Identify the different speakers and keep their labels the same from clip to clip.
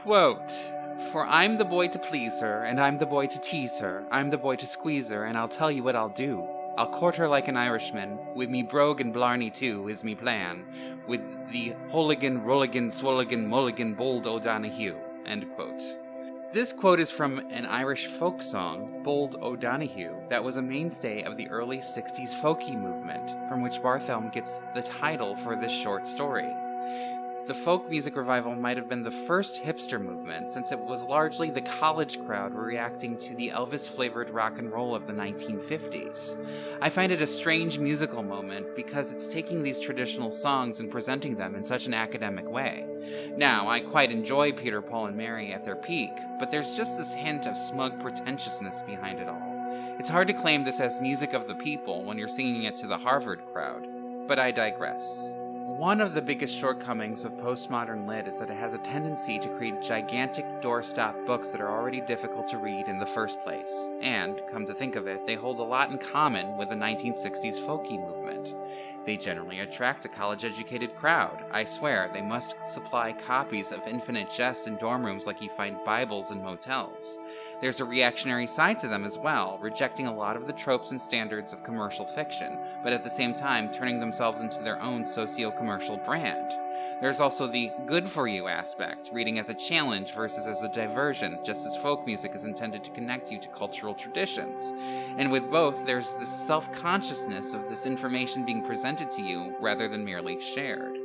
Speaker 1: Quote, "For I'm the boy to please her, and I'm the boy to tease her, I'm the boy to squeeze her, and I'll tell you what I'll do. I'll court her like an Irishman, with me brogue and blarney too, is me plan, with the holigan, rolligan, swolligan, mulligan, bold O'Donoghue." End quote. This quote is from an Irish folk song, Bold O'Donoghue, that was a mainstay of the early 60s folky movement, from which Barthelme gets the title for this short story. The folk music revival might have been the first hipster movement, since it was largely the college crowd reacting to the Elvis-flavored rock and roll of the 1950s. I find it a strange musical moment because it's taking these traditional songs and presenting them in such an academic way. Now, I quite enjoy Peter, Paul, and Mary at their peak, but there's just this hint of smug pretentiousness behind it all. It's hard to claim this as music of the people when you're singing it to the Harvard crowd, but I digress. One of the biggest shortcomings of postmodern lit is that it has a tendency to create gigantic doorstop books that are already difficult to read in the first place. And, come to think of it, they hold a lot in common with the 1960s folky movement. They generally attract a college-educated crowd. I swear, they must supply copies of Infinite Jest in dorm rooms like you find Bibles in motels. There's a reactionary side to them as well, rejecting a lot of the tropes and standards of commercial fiction, but at the same time turning themselves into their own socio-commercial brand. There's also the good-for-you aspect, reading as a challenge versus as a diversion, just as folk music is intended to connect you to cultural traditions. And with both, there's this self-consciousness of this information being presented to you rather than merely shared.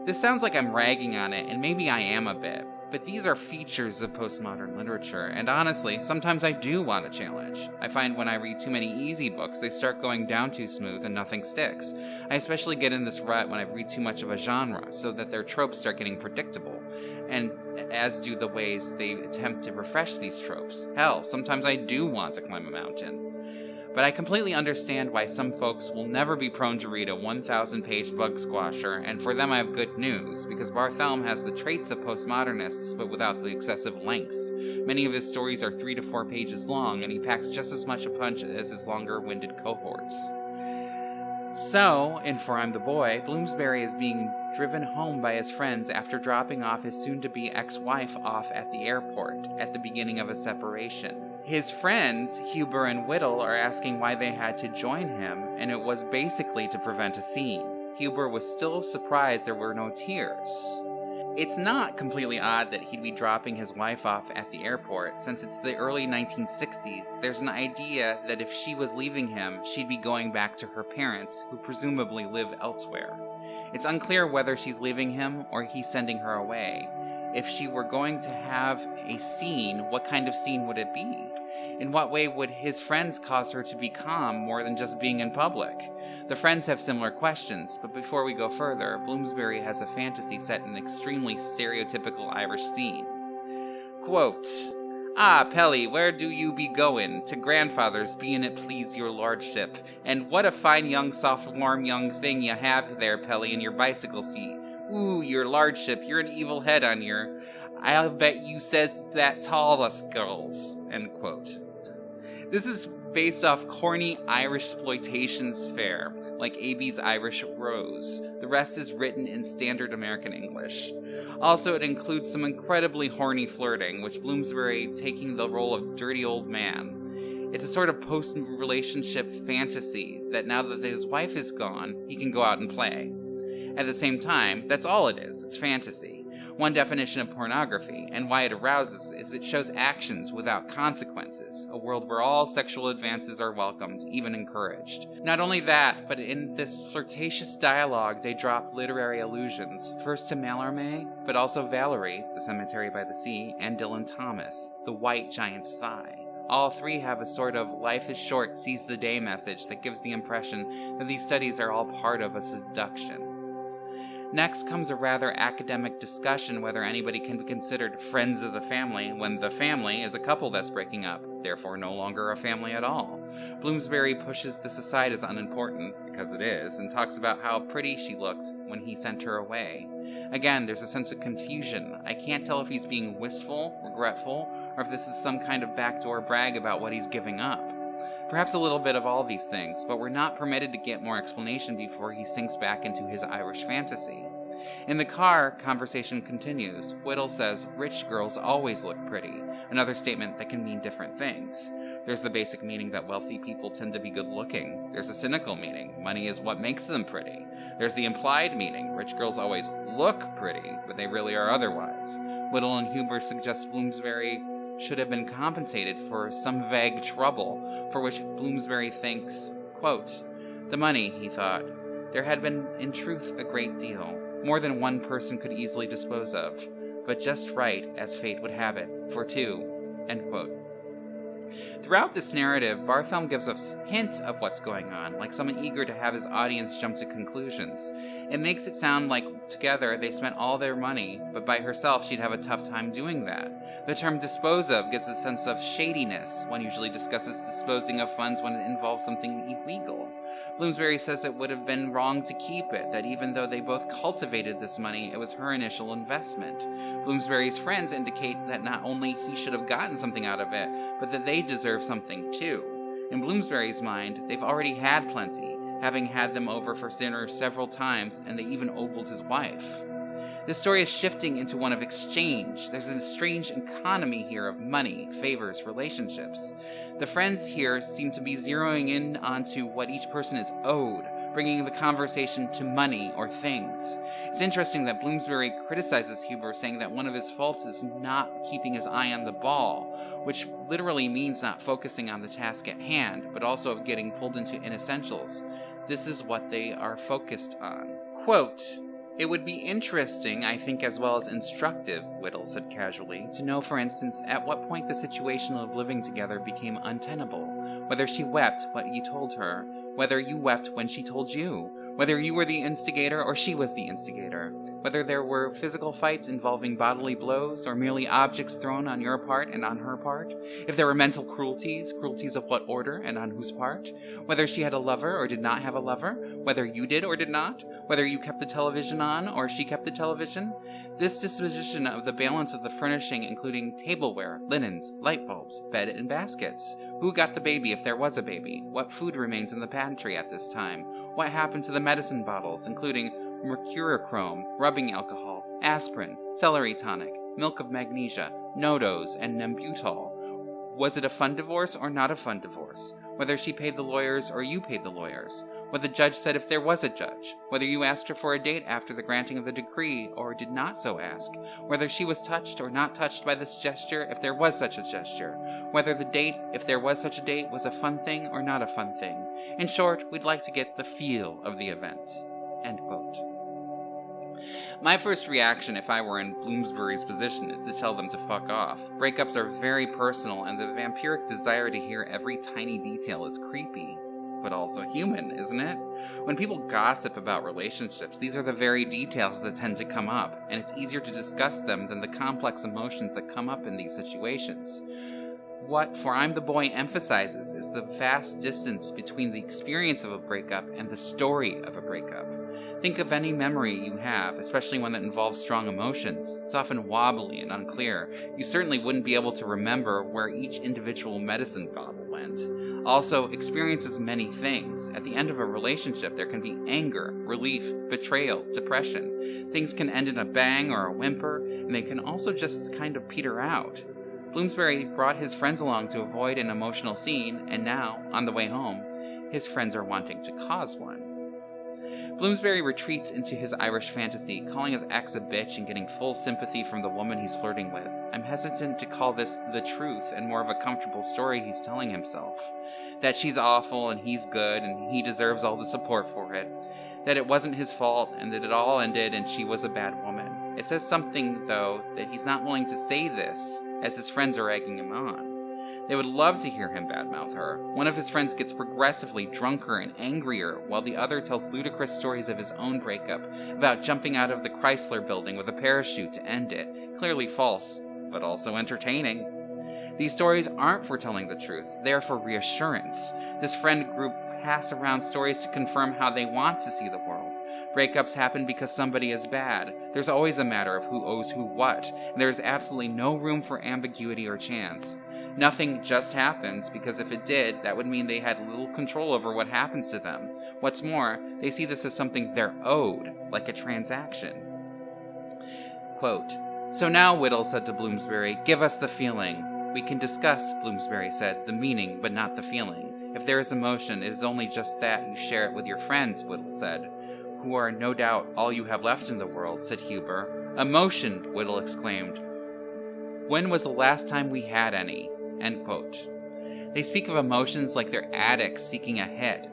Speaker 1: This sounds like I'm ragging on it, and maybe I am a bit, but these are features of postmodern literature, and honestly, sometimes I do want a challenge. I find when I read too many easy books, they start going down too smooth and nothing sticks. I especially get in this rut when I read too much of a genre, so that their tropes start getting predictable, and as do the ways they attempt to refresh these tropes. Hell, sometimes I do want to climb a mountain. But I completely understand why some folks will never be prone to read a 1,000-page bug squasher, and for them I have good news, because Barthelme has the traits of postmodernists, but without the excessive length. Many of his stories are 3 to 4 pages long, and he packs just as much a punch as his longer-winded cohorts. So, in For I'm the Boy, Bloomsbury is being driven home by his friends after dropping off his soon-to-be ex-wife off at the airport at the beginning of a separation. His friends, Huber and Whittle, are asking why they had to join him, and it was basically to prevent a scene. Huber was still surprised there were no tears. It's not completely odd that he'd be dropping his wife off at the airport. Since it's the early 1960s, there's an idea that if she was leaving him, she'd be going back to her parents, who presumably live elsewhere. It's unclear whether she's leaving him or he's sending her away. If she were going to have a scene, what kind of scene would it be? In what way would his friends cause her to be calm more than just being in public? The friends have similar questions, but before we go further, Bloomsbury has a fantasy set in an extremely stereotypical Irish scene. Quote, "Ah, Pelly, where do you be goin'? To grandfather's, bein' it please your lordship. And what a fine young soft warm young thing you have there, Pelly, in your bicycle seat. Ooh, your lordship, you're an evil head on your... I'll bet you says that tall us girls." End quote. This is based off corny Irish exploitations fare, like A.B.'s Irish Rose. The rest is written in standard American English. Also, it includes some incredibly horny flirting, with Bloomsbury taking the role of dirty old man. It's a sort of post-relationship fantasy that now that his wife is gone, he can go out and play. At the same time, that's all it is, it's fantasy. One definition of pornography, and why it arouses, is it shows actions without consequences, a world where all sexual advances are welcomed, even encouraged. Not only that, but in this flirtatious dialogue they drop literary allusions, first to Mallarmé, but also Valerie, The Cemetery by the Sea, and Dylan Thomas, The White Giant's Thigh. All three have a sort of life is short, seize the day message that gives the impression that these studies are all part of a seduction. Next comes a rather academic discussion whether anybody can be considered friends of the family when the family is a couple that's breaking up, therefore no longer a family at all. Bloomsbury pushes this aside as unimportant, because it is, and talks about how pretty she looked when he sent her away. Again, there's a sense of confusion. I can't tell if he's being wistful, regretful, or if this is some kind of backdoor brag about what he's giving up. Perhaps a little bit of all these things, but we're not permitted to get more explanation before he sinks back into his Irish fantasy. In the car, conversation continues. Whittle says, "Rich girls always look pretty," another statement that can mean different things. There's the basic meaning that wealthy people tend to be good-looking. There's a cynical meaning, money is what makes them pretty. There's the implied meaning, rich girls always look pretty, but they really are otherwise. Whittle and Huber suggest Bloomsbury should have been compensated for some vague trouble, for which Bloomsbury thinks, quote, "The money," he thought. There had been, in truth, a great deal, more than one person could easily dispose of, but just right, as fate would have it, for two, end quote. Throughout this narrative, Barthelme gives us hints of what's going on, like someone eager to have his audience jump to conclusions. It makes it sound like together they spent all their money, but by herself she'd have a tough time doing that. The term dispose of gives a sense of shadiness. One usually discusses disposing of funds when it involves something illegal. Bloomsbury says it would have been wrong to keep it, that even though they both cultivated this money, it was her initial investment. Bloomsbury's friends indicate that not only he should have gotten something out of it, but that they deserve something too. In Bloomsbury's mind, they've already had plenty, having had them over for dinner several times, and they even ogled his wife. This story is shifting into one of exchange. There's a strange economy here of money, favors, relationships. The friends here seem to be zeroing in onto what each person is owed, bringing the conversation to money or things. It's interesting that Bloomsbury criticizes Huber, saying that one of his faults is not keeping his eye on the ball, which literally means not focusing on the task at hand, but also of getting pulled into inessentials. This is what they are focused on. Quote, "It would be interesting, I think, as well as instructive," Whittle said casually, "to know, for instance, at what point the situation of living together became untenable, whether she wept what you told her, whether you wept when she told you, whether you were the instigator or she was the instigator, whether there were physical fights involving bodily blows or merely objects thrown on your part and on her part, if there were mental cruelties, cruelties of what order and on whose part, whether she had a lover or did not have a lover, whether you did or did not, whether you kept the television on or she kept the television. This disposition of the balance of the furnishing, including tableware, linens, light bulbs, bed and baskets. Who got the baby if there was a baby? What food remains in the pantry at this time? What happened to the medicine bottles, including mercurochrome, rubbing alcohol, aspirin, celery tonic, milk of magnesia, Nodos, and Nembutol? Was it a fun divorce or not a fun divorce? Whether she paid the lawyers or you paid the lawyers? What the judge said if there was a judge? Whether you asked her for a date after the granting of the decree or did not so ask? Whether she was touched or not touched by this gesture if there was such a gesture? Whether the date, if there was such a date, was a fun thing or not a fun thing? In short, we'd like to get the feel of the event." End quote. My first reaction if I were in Bloomsbury's position is to tell them to fuck off. Breakups are very personal, and the vampiric desire to hear every tiny detail is creepy, but also human, isn't it? When people gossip about relationships, these are the very details that tend to come up, and it's easier to discuss them than the complex emotions that come up in these situations. What For I'm the Boy emphasizes is the vast distance between the experience of a breakup and the story of a breakup. Think of any memory you have, especially one that involves strong emotions. It's often wobbly and unclear. You certainly wouldn't be able to remember where each individual medicine bottle went. Also, experience is many things. At the end of a relationship, there can be anger, relief, betrayal, depression. Things can end in a bang or a whimper, and they can also just kind of peter out. Bloomsbury brought his friends along to avoid an emotional scene, and now, on the way home, his friends are wanting to cause one. Bloomsbury retreats into his Irish fantasy, calling his ex a bitch and getting full sympathy from the woman he's flirting with. I'm hesitant to call this the truth and more of a comfortable story he's telling himself. That she's awful and he's good and he deserves all the support for it. That it wasn't his fault and that it all ended and she was a bad woman. It says something, though, that he's not willing to say this, as his friends are egging him on. They would love to hear him badmouth her. One of his friends gets progressively drunker and angrier, while the other tells ludicrous stories of his own breakup, about jumping out of the Chrysler building with a parachute to end it. Clearly false, but also entertaining. These stories aren't for telling the truth. They are for reassurance. This friend group pass around stories to confirm how they want to see the world. Breakups happen because somebody is bad. There's always a matter of who owes who what, and there is absolutely no room for ambiguity or chance. Nothing just happens, because if it did, that would mean they had little control over what happens to them. What's more, they see this as something they're owed, like a transaction. Quote, "So now, Whittle said to Bloomsbury, give us the feeling." "We can discuss," Bloomsbury said, "the meaning, but not the feeling. If there is emotion, it is only just that you share it with your friends," Whittle said. "Who are no doubt all you have left in the world," said Huber. "Emotion!" Whittle exclaimed. "When was the last time we had any?" End quote. They speak of emotions like they're addicts seeking a hit.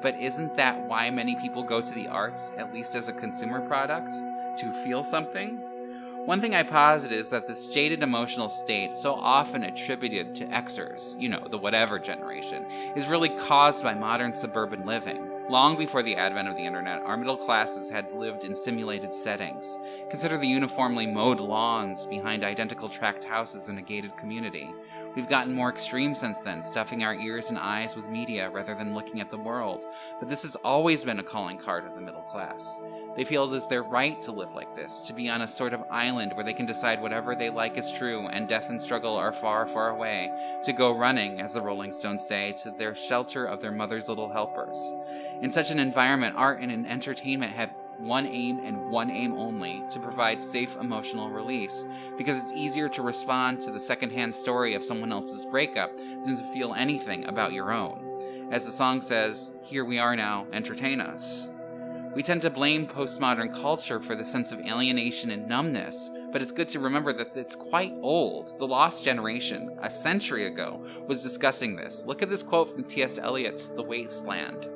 Speaker 1: But isn't that why many people go to the arts, at least as a consumer product? To feel something? One thing I posit is that this jaded emotional state, so often attributed to Xers, the whatever generation, is really caused by modern suburban living. Long before the advent of the internet, our middle classes had lived in simulated settings. Consider the uniformly mowed lawns behind identical tract houses in a gated community. We've gotten more extreme since then, stuffing our ears and eyes with media rather than looking at the world. But this has always been a calling card of the middle class. They feel it is their right to live like this, to be on a sort of island where they can decide whatever they like is true and death and struggle are far, far away, to go running, as the Rolling Stones say, to their shelter of their mother's little helpers. In such an environment, art and entertainment have one aim and one aim only, to provide safe emotional release, because it's easier to respond to the secondhand story of someone else's breakup than to feel anything about your own. As the song says, "Here we are now, entertain us." We tend to blame postmodern culture for the sense of alienation and numbness, but it's good to remember that it's quite old. The Lost Generation, a century ago, was discussing this. Look at this quote from T.S. Eliot's The Wasteland.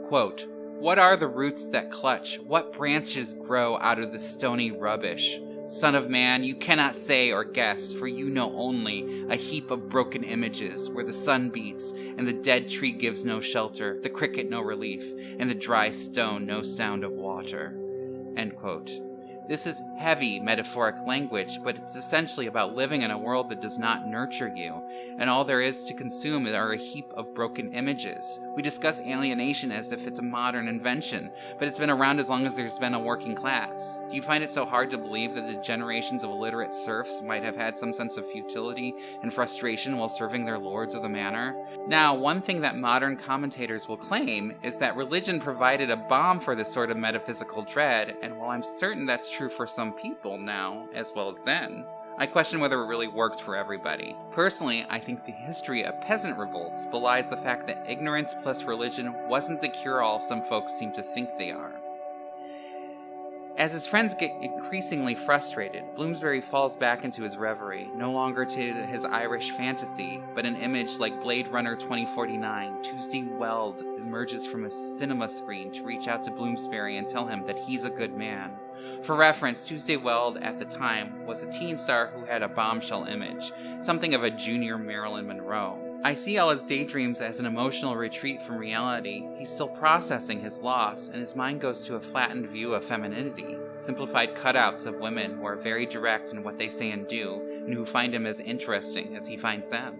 Speaker 1: Quote, "What are the roots that clutch? What branches grow out of the stony rubbish? Son of man, you cannot say or guess, for you know only a heap of broken images, where the sun beats, and the dead tree gives no shelter, the cricket no relief, and the dry stone no sound of water." End quote. This is heavy metaphoric language, but it's essentially about living in a world that does not nurture you, and all there is to consume are a heap of broken images. We discuss alienation as if it's a modern invention, but it's been around as long as there's been a working class. Do you find it so hard to believe that the generations of illiterate serfs might have had some sense of futility and frustration while serving their lords of the manor? Now, one thing that modern commentators will claim is that religion provided a balm for this sort of metaphysical dread, and while I'm certain that's true for some people now, as well as then, I question whether it really worked for everybody. Personally, I think the history of peasant revolts belies the fact that ignorance plus religion wasn't the cure-all some folks seem to think they are. As his friends get increasingly frustrated, Bloomsbury falls back into his reverie, no longer to his Irish fantasy, but an image like Blade Runner 2049. Tuesday Weld emerges from a cinema screen to reach out to Bloomsbury and tell him that he's a good man. For reference, Tuesday Weld at the time was a teen star who had a bombshell image, something of a junior Marilyn Monroe. I see all his daydreams as an emotional retreat from reality. He's still processing his loss, and his mind goes to a flattened view of femininity, simplified cutouts of women who are very direct in what they say and do, and who find him as interesting as he finds them.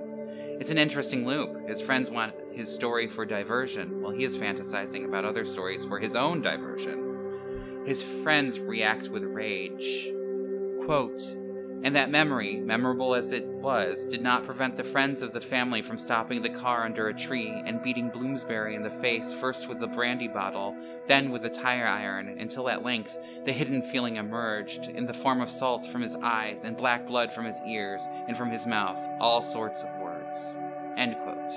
Speaker 1: It's an interesting loop. His friends want his story for diversion, while he is fantasizing about other stories for his own diversion. His friends react with rage. Quote, "And that memory, memorable as it was, did not prevent the friends of the family from stopping the car under a tree and beating Bloomsbury in the face first with the brandy bottle, then with the tire iron, until at length the hidden feeling emerged, in the form of salt from his eyes and black blood from his ears and from his mouth, all sorts of words." End quote.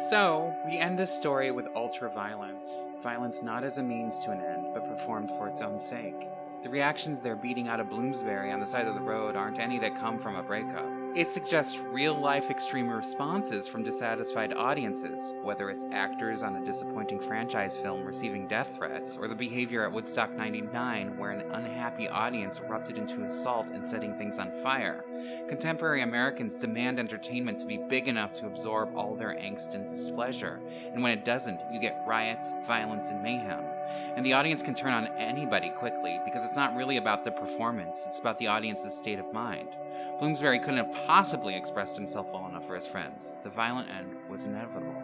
Speaker 1: So, we end this story with ultra-violence. Violence not as a means to an end, but performed for its own sake. The reactions they're beating out of Bloomsbury on the side of the road aren't any that come from a breakup. It suggests real-life extreme responses from dissatisfied audiences, whether it's actors on a disappointing franchise film receiving death threats, or the behavior at Woodstock 99 where an unhappy audience erupted into assault and setting things on fire. Contemporary Americans demand entertainment to be big enough to absorb all their angst and displeasure, and when it doesn't, you get riots, violence, and mayhem. And the audience can turn on anybody quickly, because it's not really about the performance, it's about the audience's state of mind. Bloomsbury couldn't have possibly expressed himself well enough for his friends. The violent end was inevitable.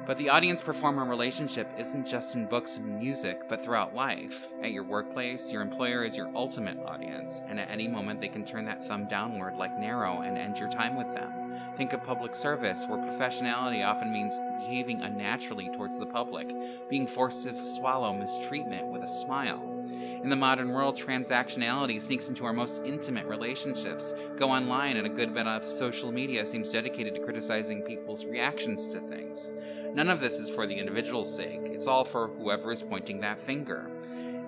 Speaker 1: But the audience-performer relationship isn't just in books and music, but throughout life. At your workplace, your employer is your ultimate audience, and at any moment they can turn that thumb downward like Nero and end your time with them. Think of public service, where professionality often means behaving unnaturally towards the public, being forced to swallow mistreatment with a smile. In the modern world, transactionality sneaks into our most intimate relationships. Go online, and a good bit of social media seems dedicated to criticizing people's reactions to things. None of this is for the individual's sake. It's all for whoever is pointing that finger.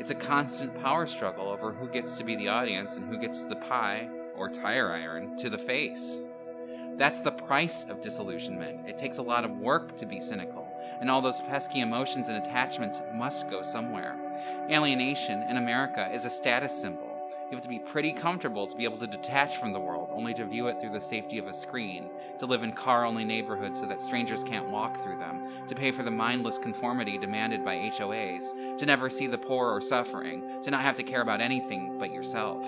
Speaker 1: It's a constant power struggle over who gets to be the audience and who gets the pie, or tire iron, to the face. That's the price of disillusionment. It takes a lot of work to be cynical, and all those pesky emotions and attachments must go somewhere. Alienation in America is a status symbol. You have to be pretty comfortable to be able to detach from the world, only to view it through the safety of a screen, to live in car-only neighborhoods so that strangers can't walk through them, to pay for the mindless conformity demanded by HOAs, to never see the poor or suffering, to not have to care about anything but yourself.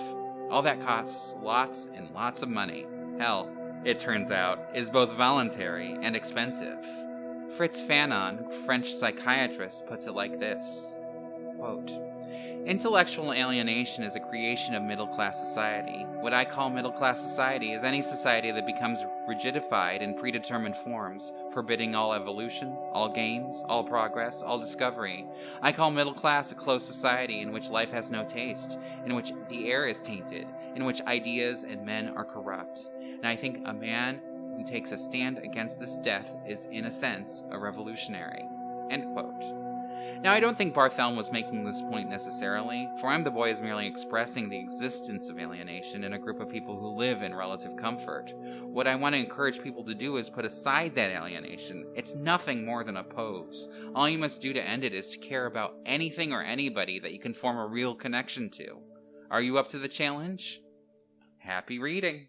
Speaker 1: All that costs lots and lots of money. Hell, it turns out, is both voluntary and expensive. Fritz Fanon, French psychiatrist, puts it like this, quote, "Intellectual alienation is a creation of middle-class society. What I call middle-class society is any society that becomes rigidified in predetermined forms, forbidding all evolution, all gains, all progress, all discovery. I call middle class a closed society in which life has no taste, in which the air is tainted, in which ideas and men are corrupt. And I think a man who takes a stand against this death is, in a sense, a revolutionary." End quote. Now, I don't think Barthelme was making this point necessarily, for I'm the Boy is merely expressing the existence of alienation in a group of people who live in relative comfort. What I want to encourage people to do is put aside that alienation. It's nothing more than a pose. All you must do to end it is to care about anything or anybody that you can form a real connection to. Are you up to the challenge? Happy reading!